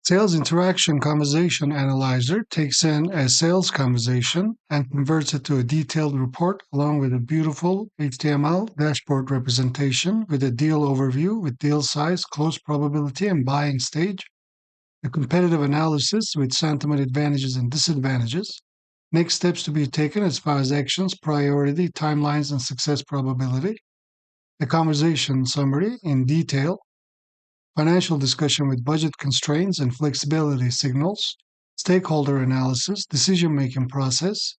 Sales Interaction Conversation Analyzer takes in a sales conversation and converts it to a detailed report along with a beautiful HTML dashboard representation with a deal overview with deal size, close probability, and buying stage, a competitive analysis with sentiment advantages and disadvantages, next steps to be taken as far as actions, priority, timelines, and success probability, a conversation summary in detail, financial discussion with budget constraints and flexibility signals, stakeholder analysis, decision-making process,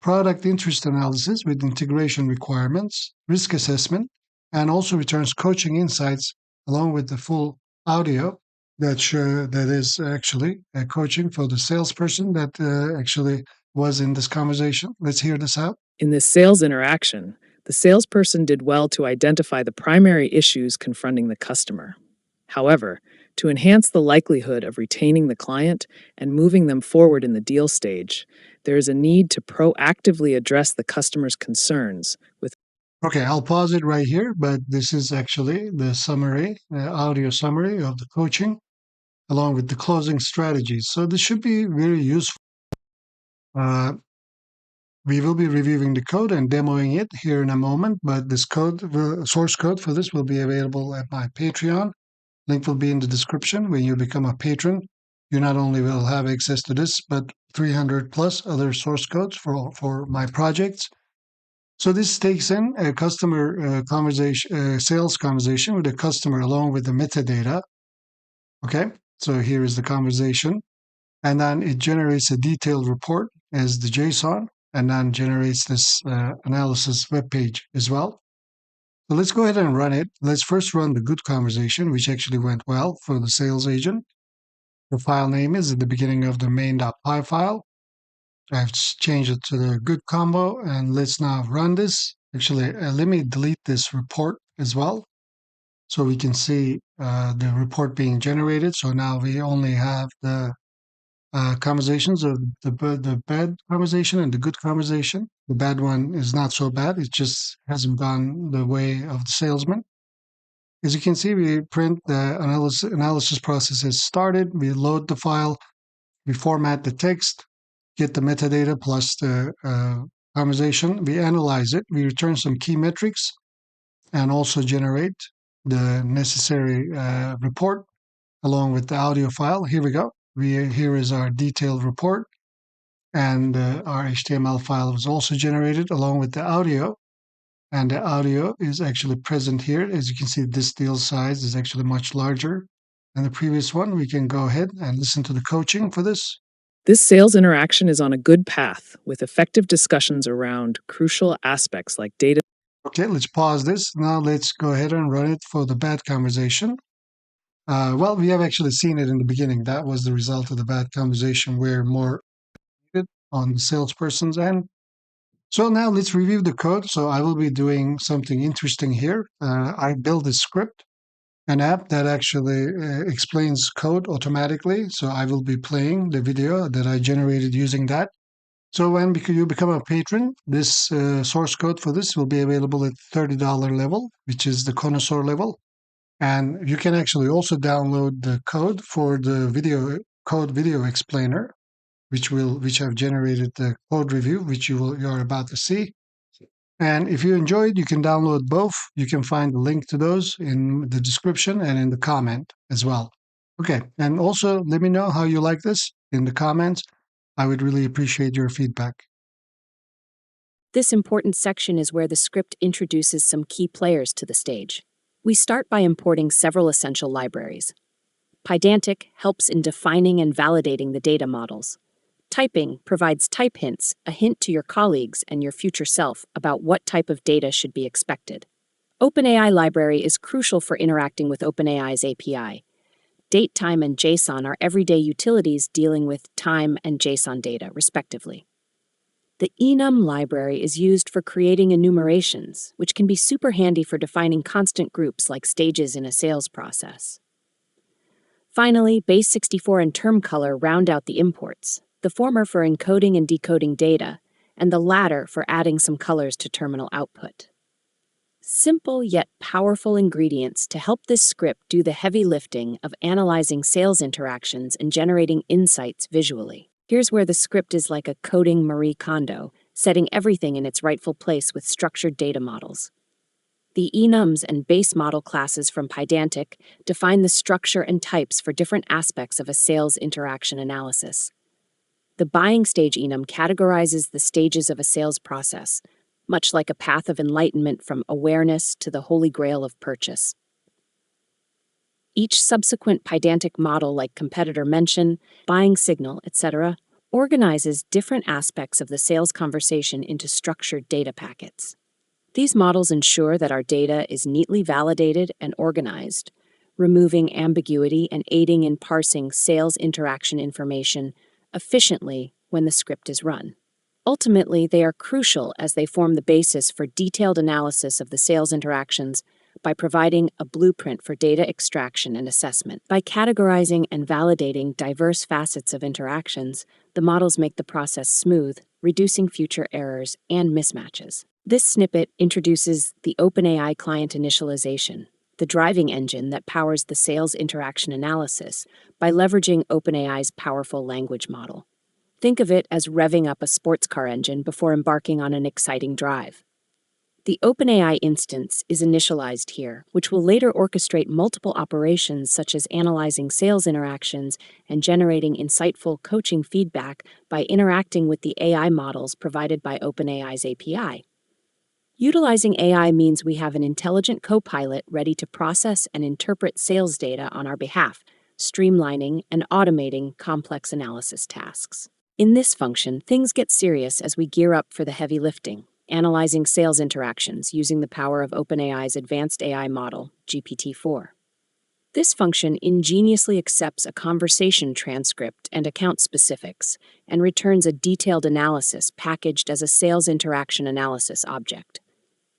product interest analysis with integration requirements, risk assessment, and also returns coaching insights along with the full audio that is actually coaching for the salesperson that actually was in this conversation. Let's hear this out. In this sales interaction, the salesperson did well to identify the primary issues confronting the customer. However, to enhance the likelihood of retaining the client and moving them forward in the deal stage, there is a need to proactively address the customer's concerns with. Okay, I'll pause it right here, but this is actually the summary, the audio summary of the coaching, along with the closing strategies. So this should be very useful. We will be reviewing the code and demoing it here in a moment, but this code, the source code for this will be available at my Patreon. Link will be in the description. When you become a patron, you not only will have access to this, but 300 plus other source codes for my projects. So this takes in a customer conversation, sales conversation with a customer along with the metadata. Okay, so here is the conversation. And then it generates a detailed report as the JSON, and then generates this analysis web page as well. So let's go ahead and run it. Let's first run the good conversation, which actually went well for the sales agent. The file name is at the beginning of the main.py file. I've changed it to the good combo, and let's now run this. Actually, let me delete this report as well, so we can see the report being generated. So now we only have the conversations of the bad conversation and the good conversation. The bad one is not so bad. It just hasn't gone the way of the salesman. As you can see, we print the analysis process has started. We load the file, we format the text, get the metadata plus the conversation. We analyze it. We return some key metrics and also generate the necessary report along with the audio file. Here we go. Here is our detailed report, and our HTML file was also generated along with the audio, and the audio is actually present here. As you can see, this deal size is actually much larger than the previous one. We can go ahead and listen to the coaching for this. This sales interaction is on a good path with effective discussions around crucial aspects like data. Okay, let's pause this. Now let's go ahead and run it for the bad conversation. Well, we have actually seen it in the beginning. That was the result of the bad conversation where more on the salesperson's end. So now let's review the code. So I will be doing something interesting here. I built a script, an app that actually explains code automatically. So I will be playing the video that I generated using that. So when you become a patron, this source code for this will be available at $30 level, which is the connoisseur level. And you can actually also download the code for the video explainer, which I've generated the code review, which you're about to see. And if you enjoyed, you can download both. You can find the link to those in the description and in the comment as well. Okay, and also let me know how you like this in the comments. I would really appreciate your feedback. This important section is where the script introduces some key players to the stage. We start by importing several essential libraries. Pydantic helps in defining and validating the data models. Typing provides type hints, a hint to your colleagues and your future self about what type of data should be expected. OpenAI library is crucial for interacting with OpenAI's API. Datetime and JSON are everyday utilities dealing with time and JSON data, respectively. The enum library is used for creating enumerations, which can be super handy for defining constant groups like stages in a sales process. Finally, base64 and term color round out the imports, the former for encoding and decoding data, and the latter for adding some colors to terminal output. Simple yet powerful ingredients to help this script do the heavy lifting of analyzing sales interactions and generating insights visually. Here's where the script is like a coding Marie Kondo, setting everything in its rightful place with structured data models. The enums and base model classes from Pydantic define the structure and types for different aspects of a sales interaction analysis. The buying stage enum categorizes the stages of a sales process, much like a path of enlightenment from awareness to the holy grail of purchase. Each subsequent Pydantic model, like competitor mention, buying signal, etc., organizes different aspects of the sales conversation into structured data packets. These models ensure that our data is neatly validated and organized, removing ambiguity and aiding in parsing sales interaction information efficiently when the script is run. Ultimately, they are crucial as they form the basis for detailed analysis of the sales interactions by providing a blueprint for data extraction and assessment. By categorizing and validating diverse facets of interactions, the models make the process smooth, reducing future errors and mismatches. This snippet introduces the OpenAI client initialization, the driving engine that powers the sales interaction analysis by leveraging OpenAI's powerful language model. Think of it as revving up a sports car engine before embarking on an exciting drive. The OpenAI instance is initialized here, which will later orchestrate multiple operations such as analyzing sales interactions and generating insightful coaching feedback by interacting with the AI models provided by OpenAI's API. Utilizing AI means we have an intelligent co-pilot ready to process and interpret sales data on our behalf, streamlining and automating complex analysis tasks. In this function, things get serious as we gear up for the heavy lifting, analyzing sales interactions using the power of OpenAI's advanced AI model, GPT-4. This function ingeniously accepts a conversation transcript and account specifics and returns a detailed analysis packaged as a sales interaction analysis object.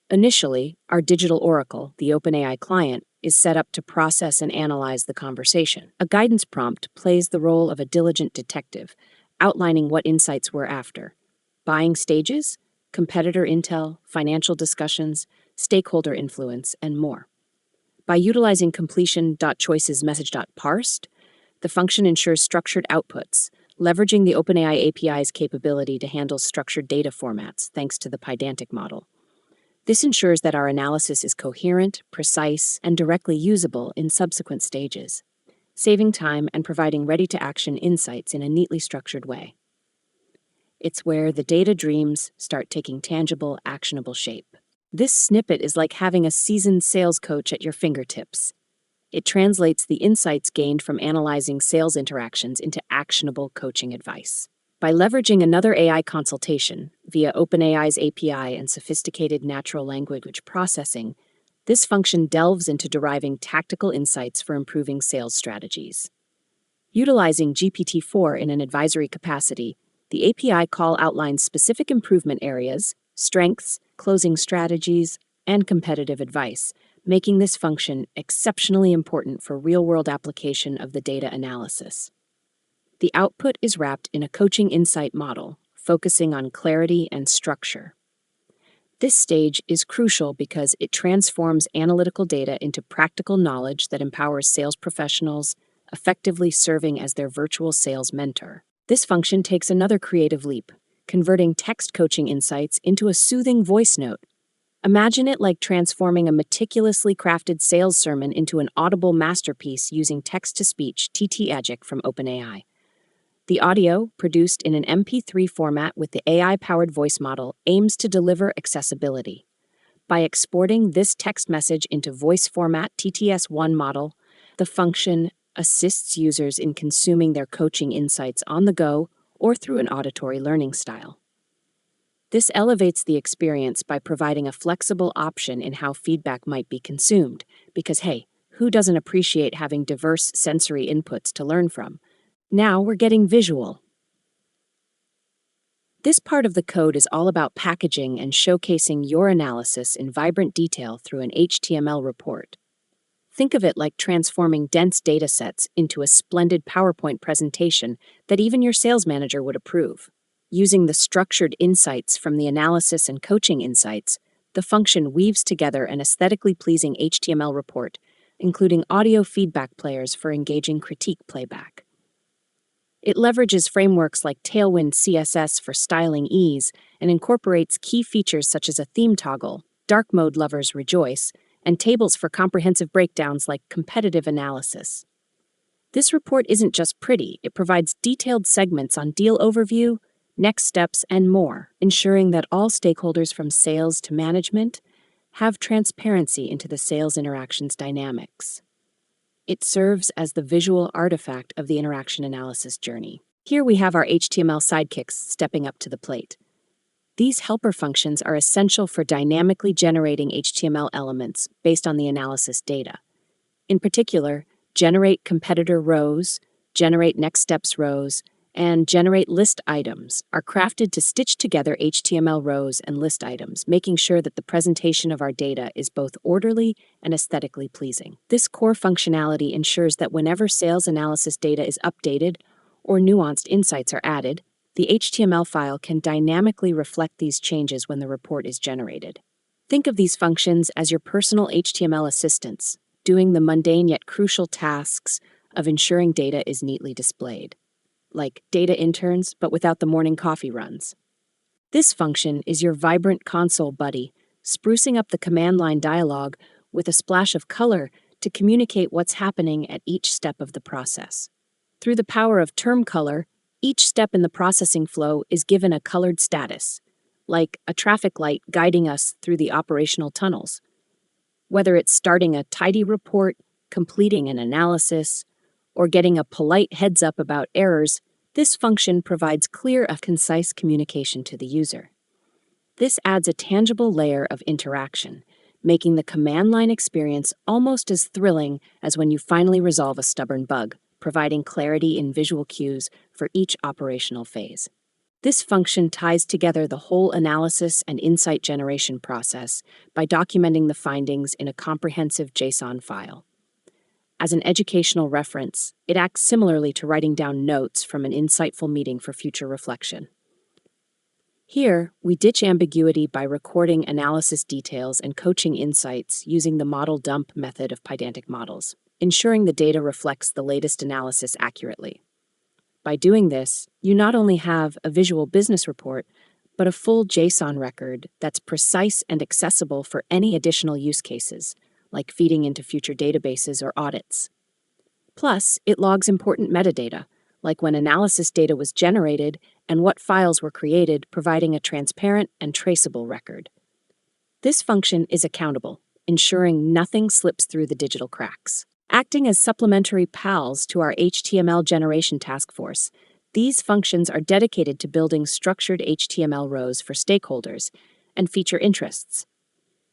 Initially, our digital oracle, the OpenAI client, is set up to process and analyze the conversation. A guidance prompt plays the role of a diligent detective, outlining what insights we're after: buying stages, competitor intel, financial discussions, stakeholder influence, and more. By utilizing completion.choices message.parsed, the function ensures structured outputs, leveraging the OpenAI API's capability to handle structured data formats thanks to the Pydantic model. This ensures that our analysis is coherent, precise, and directly usable in subsequent stages, saving time and providing ready-to-action insights in a neatly structured way. It's where the data dreams start taking tangible, actionable shape. This snippet is like having a seasoned sales coach at your fingertips. It translates the insights gained from analyzing sales interactions into actionable coaching advice. By leveraging another AI consultation via OpenAI's API and sophisticated natural language processing, this function delves into deriving tactical insights for improving sales strategies. Utilizing GPT-4 in an advisory capacity, the API call outlines specific improvement areas, strengths, closing strategies, and competitive advice, making this function exceptionally important for real-world application of the data analysis. The output is wrapped in a coaching insight model, focusing on clarity and structure. This stage is crucial because it transforms analytical data into practical knowledge that empowers sales professionals, effectively serving as their virtual sales mentor. This function takes another creative leap, converting text coaching insights into a soothing voice note. Imagine it like transforming a meticulously crafted sales sermon into an audible masterpiece using text-to-speech TT-Agic from OpenAI. The audio, produced in an MP3 format with the AI-powered voice model, aims to deliver accessibility. By exporting this text message into voice format TTS1 model, the function assists users in consuming their coaching insights on the go or through an auditory learning style. This elevates the experience by providing a flexible option in how feedback might be consumed, because hey, who doesn't appreciate having diverse sensory inputs to learn from? Now we're getting visual. This part of the code is all about packaging and showcasing your analysis in vibrant detail through an HTML report. Think of it like transforming dense data sets into a splendid PowerPoint presentation that even your sales manager would approve. Using the structured insights from the analysis and coaching insights, the function weaves together an aesthetically pleasing HTML report, including audio feedback players for engaging critique playback. It leverages frameworks like Tailwind CSS for styling ease and incorporates key features such as a theme toggle, dark mode lovers rejoice, and tables for comprehensive breakdowns like competitive analysis. This report isn't just pretty, it provides detailed segments on deal overview, next steps, and more, ensuring that all stakeholders from sales to management have transparency into the sales interactions dynamics. It serves as the visual artifact of the interaction analysis journey. Here we have our HTML sidekicks stepping up to the plate. These helper functions are essential for dynamically generating HTML elements based on the analysis data. In particular, generate competitor rows, generate next steps rows, and generate list items are crafted to stitch together HTML rows and list items, making sure that the presentation of our data is both orderly and aesthetically pleasing. This core functionality ensures that whenever sales analysis data is updated or nuanced insights are added, the HTML file can dynamically reflect these changes when the report is generated. Think of these functions as your personal HTML assistants, doing the mundane yet crucial tasks of ensuring data is neatly displayed, like data interns but without the morning coffee runs. This function is your vibrant console buddy, sprucing up the command line dialogue with a splash of color to communicate what's happening at each step of the process. Through the power of term color, each step in the processing flow is given a colored status, like a traffic light guiding us through the operational tunnels. Whether it's starting a tidy report, completing an analysis, or getting a polite heads up about errors, this function provides clear and concise communication to the user. This adds a tangible layer of interaction, making the command line experience almost as thrilling as when you finally resolve a stubborn bug, providing clarity in visual cues for each operational phase. This function ties together the whole analysis and insight generation process by documenting the findings in a comprehensive JSON file. As an educational reference, it acts similarly to writing down notes from an insightful meeting for future reflection. Here, we ditch ambiguity by recording analysis details and coaching insights using the model dump method of Pydantic models, ensuring the data reflects the latest analysis accurately. By doing this, you not only have a visual business report, but a full JSON record that's precise and accessible for any additional use cases, like feeding into future databases or audits. Plus, it logs important metadata, like when analysis data was generated and what files were created, providing a transparent and traceable record. This function is accountable, ensuring nothing slips through the digital cracks. Acting as supplementary pals to our HTML generation task force, these functions are dedicated to building structured HTML rows for stakeholders and feature interests.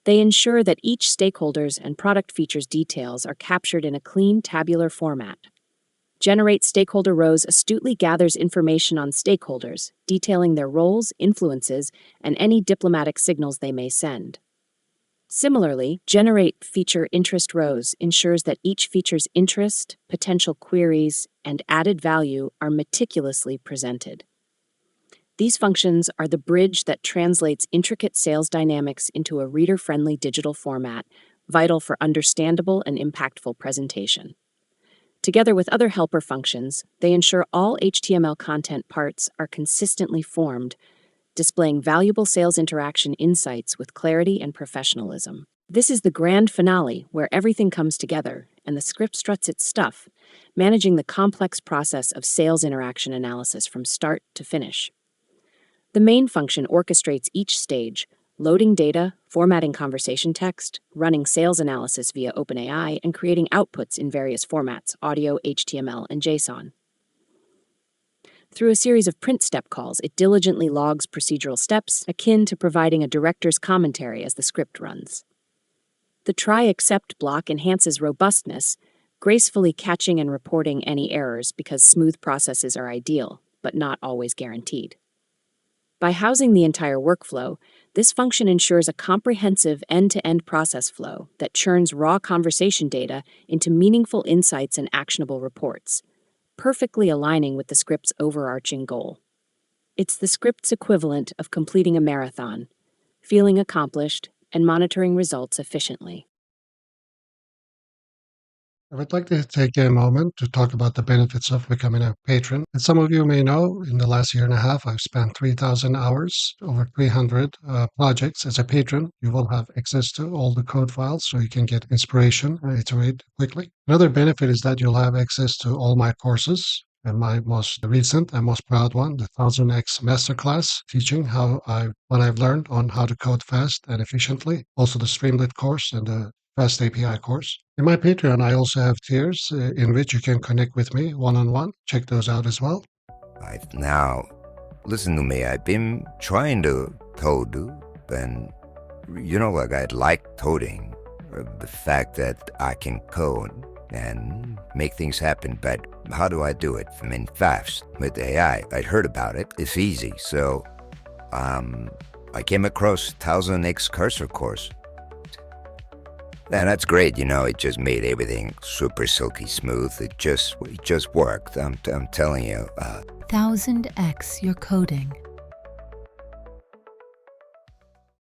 They ensure that each stakeholder's and product features details are captured in a clean tabular format. Generate Stakeholder Rows astutely gathers information on stakeholders, detailing their roles, influences, and any diplomatic signals they may send. Similarly, Generate Feature Interest Rows ensures that each feature's interest, potential queries, and added value are meticulously presented. These functions are the bridge that translates intricate sales dynamics into a reader-friendly digital format, vital for understandable and impactful presentation. Together with other helper functions, they ensure all HTML content parts are consistently formed, displaying valuable sales interaction insights with clarity and professionalism. This is the grand finale where everything comes together and the script struts its stuff, managing the complex process of sales interaction analysis from start to finish. The main function orchestrates each stage, loading data, formatting conversation text, running sales analysis via OpenAI, and creating outputs in various formats, audio, HTML, and JSON. Through a series of print step calls, it diligently logs procedural steps, akin to providing a director's commentary as the script runs. The try-except block enhances robustness, gracefully catching and reporting any errors because smooth processes are ideal, but not always guaranteed. By housing the entire workflow, this function ensures a comprehensive end-to-end process flow that churns raw conversation data into meaningful insights and actionable reports, perfectly aligning with the script's overarching goal. It's the script's equivalent of completing a marathon, feeling accomplished and monitoring results efficiently. I would like to take a moment to talk about the benefits of becoming a patron. As some of you may know, in the last year and a half, I've spent 3,000 hours, over 300 projects as a patron. You will have access to all the code files so you can get inspiration and iterate quickly. Another benefit is that you'll have access to all my courses. And my most recent and most proud one, the 1000x Masterclass, teaching what I've learned on how to code fast and efficiently. Also the Streamlit course and the Fast API course. In my Patreon, I also have tiers in which you can connect with me one-on-one. Check those out as well. Now, listen to me. I've been trying to code, and I like coding. The fact that I can code and make things happen, but how do I do it? I mean, fast with AI. I heard about it. It's easy. So I came across 1000x Cursor course. And that's great, it just made everything super silky smooth. It just worked. I'm telling you. 1000x your coding.